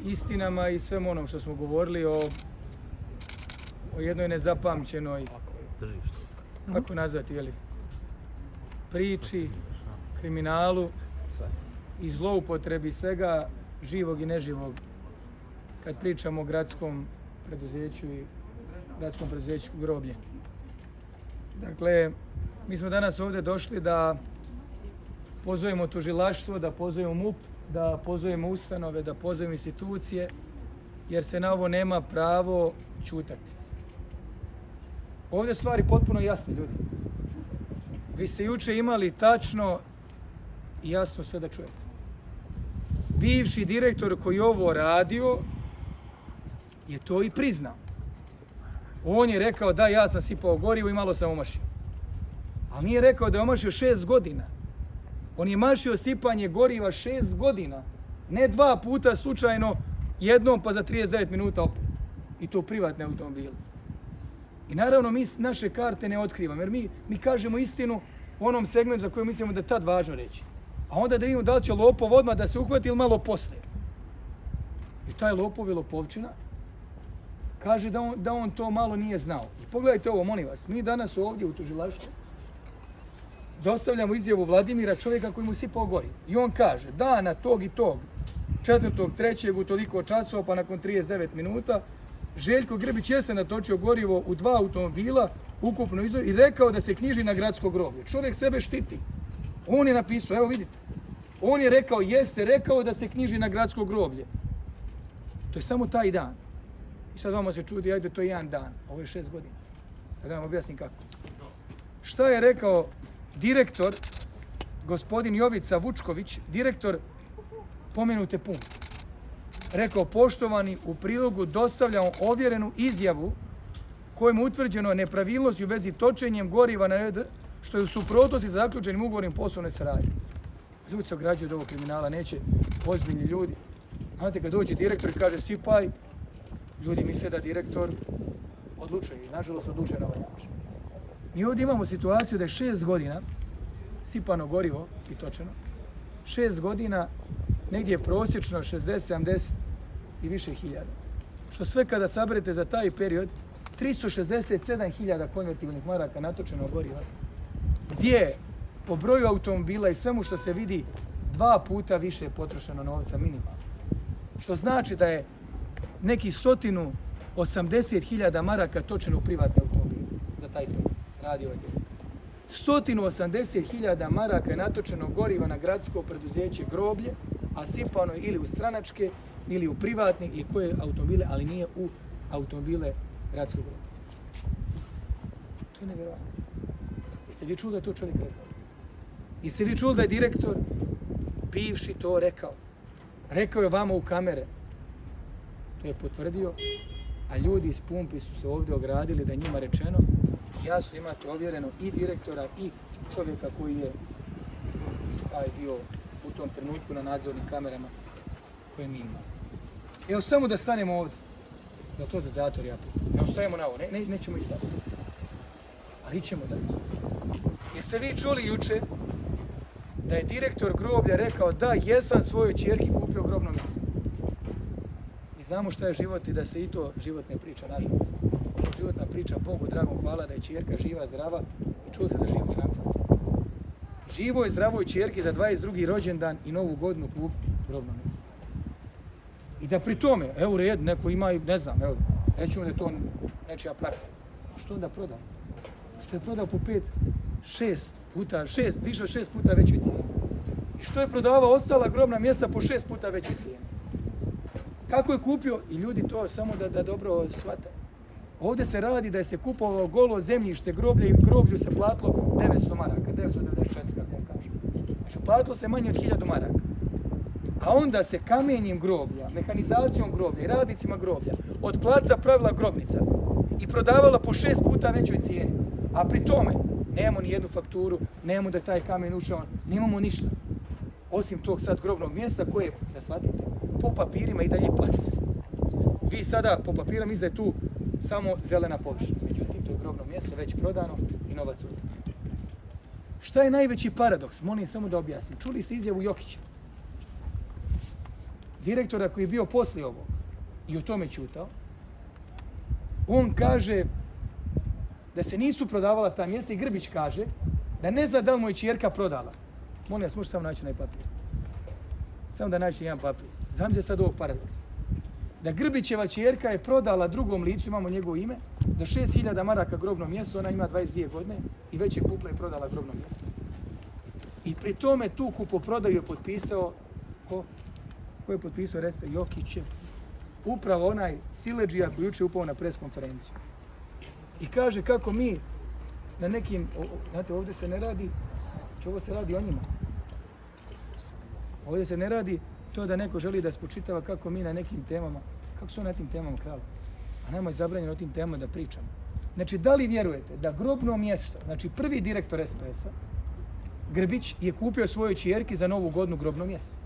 istinama i svem onom što smo govorili o jednoj nezapamćenoj, kako nazvati, priči, kriminalu i zloupotrebi svega živog i neživog kad pričamo o gradskom preduzeću i gradskom preduzeću Groblje. Dakle, mi smo danas ovdje došli da pozovemo tužilaštvo, da pozovemo MUP, da pozovemo ustanove, da pozovemo institucije, jer se na ovo nema pravo ćutati. Ovdje stvari potpuno jasne, ljudi. Vi ste juče imali tačno i jasno sve da čujete. Bivši direktor koji je ovo radio je to i priznao. On je rekao da ja sam sipao gorivo i malo sam omašio. Ali nije rekao da je omašio 6 godina. On je mašio sipanje goriva 6 godina. Ne 2 puta slučajno, jednom pa za 39 minuta opet. I to u privatne automobile. I naravno mi naše karte ne otkrivamo, jer mi kažemo istinu u onom segmentu za koju mislimo da je tad važno reći. A onda da vidimo da li će lopov odmah da se uhvati ili malo poslije. I taj lopov je lopovčina. Kaže da on to malo nije znao. I pogledajte ovo, molim vas. Mi danas ovdje u tužilaštvu dostavljamo izjavu Vladimira, čovjeka koji mu sipao gorivo. I on kaže, dana tog i tog, 4.3. u toliko časova, pa nakon 39 minuta, Željko Grbić jeste natočio gorivo u 2 automobila, ukupno i rekao da se knjiži na gradsko groblje. Čovjek sebe štiti. On je napisao, evo vidite. On je rekao da se knjiži na gradsko groblje. To je samo taj dan. I sad vama se čudi, ajde, to je jedan dan. Ovo je 6 godina. Da vam objasnim kako. Šta je rekao direktor, gospodin Jovica Vučković, direktor pomenute pumpe? Rekao, poštovani, u prilogu dostavljamo ovjerenu izjavu kojom je utvrđeno nepravilnosti u vezi točenjem goriva na red, što je u suprotnosti sa zaključenim ugovorim poslovne saradnje. Ljudi se ograđuju od ovog kriminala, neće ozbiljni ljudi. Znate, kad dođe direktor i kaže sipaj, ljudi misle da direktor odlučuje i nažalost odlučuje na ovaj način. Mi ovdje imamo situaciju da je 6 godina sipano gorivo i točeno. 6 godina negdje je prosječno 60, 70 i više hiljada. Što sve kada saberete za taj period, 367.000 konvertibilnih maraka natočenog goriva, gdje po broju automobila i svemu što se vidi 2 puta više potrošeno novca minimalno. Što znači da je neki 180.000 maraka točeno u privatne automobile za taj period. Radi ovaj direktor. 180.000 maraka je natočeno goriva na gradsko preduzeće Groblje, a sipano je ili u stranačke, ili u privatne, ili koje automobile, ali nije u automobile gradskog groblja. To je nevjerojatno. Jeste vi čuli da je to čovjek rekao? Jeste vi čuli da je direktor bivši to rekao? Rekao je vama u kamere. To je potvrdio, a ljudi iz pumpi su se ovdje ogradili da je njima rečeno. Jasno imate ovjereno i direktora i čovjeka koji je bio u tom trenutku na nadzornim kamerama koje mi imamo. Evo samo da stanemo ovdje. Je li to za zatvor ja pitam? Evo stajemo na ovo, nećemo ići dalje. Ali ićemo dalje. Jeste vi čuli juče da je direktor Groblja rekao da jesam svojoj ćerki kupio grobno mjesto? I znamo šta je život i da se i to život ne priča, nažalost. Životna priča, Bogu dragom hvala da je ćerka živa, zdrava i čuo se da živi u Frankfurtu. Živo je zdravoj ćerki za 22. rođendan i novu godinu kup grobno mjesto. I da pri tome, evo u redu, neko ima, ne znam, evo, rećemo da je to nečija praksa. Što onda prodao? Što je prodao po 6 puta, više od 6 puta većoj cijeni. I što je prodavao ostala grobna mjesta po 6 puta većoj cijeni. Kako je kupio? I ljudi to samo da dobro shvate. Ovdje se radi da je se kupovalo golo zemljište groblja i groblju se platilo 900 maraka, 994 kako on kaže. Znači platilo se manje od 1000 maraka. A onda se kamenjem groblja, mehanizacijom groblja i radnicima groblja od placa pravila grobnica i prodavala po 6 puta većoj cijeni. A pri tome nemamo ni jednu fakturu, nemamo da je taj kamen ušao, nemamo ništa. Osim tog sad grobnog mjesta koje, da shvatite, po papirima i dalje plac. Vi sada po papirima mislite da je tu samo zelena površina. Međutim, to je grobno mjesto već prodano i novac uzet. Šta je najveći paradoks? Molim samo da objasnim. Čuli ste izjavu Jokića, direktora koji je bio poslije ovog i o tome ćutao, on kaže da se nisu prodavala ta mjesta i Grbić kaže da ne zna da li mu je ćerka prodala. Molim vas, možete samo naći onaj papir. Samo da naći jedan papir. Zamislite sad ovog paradoksa. Da Grbićeva ćerka je prodala drugom licu, imamo njegovo ime, za 6.000 maraka grobno mjesto, ona ima 22 godine i već je kupila i prodala grobno mjesto. I pri tome tu kupoprodaju je potpisao, ko je potpisao, recite, Jokić, upravo onaj siledžija koji jučer upao na pres konferenciju. I kaže kako mi na nekim, znate, ovdje se ne radi, ovo se radi o njima. Ovdje se ne radi to da neko želi da spočitava kako mi na nekim temama, kako su na tim temama krali. A nama je zabranjeno o tim temama da pričamo. Znači, da li vjerujete da grobno mjesto, znači prvi direktor SPS-a, Grbić, je kupio svojoj ćerki za Novu godinu grobno mjesto?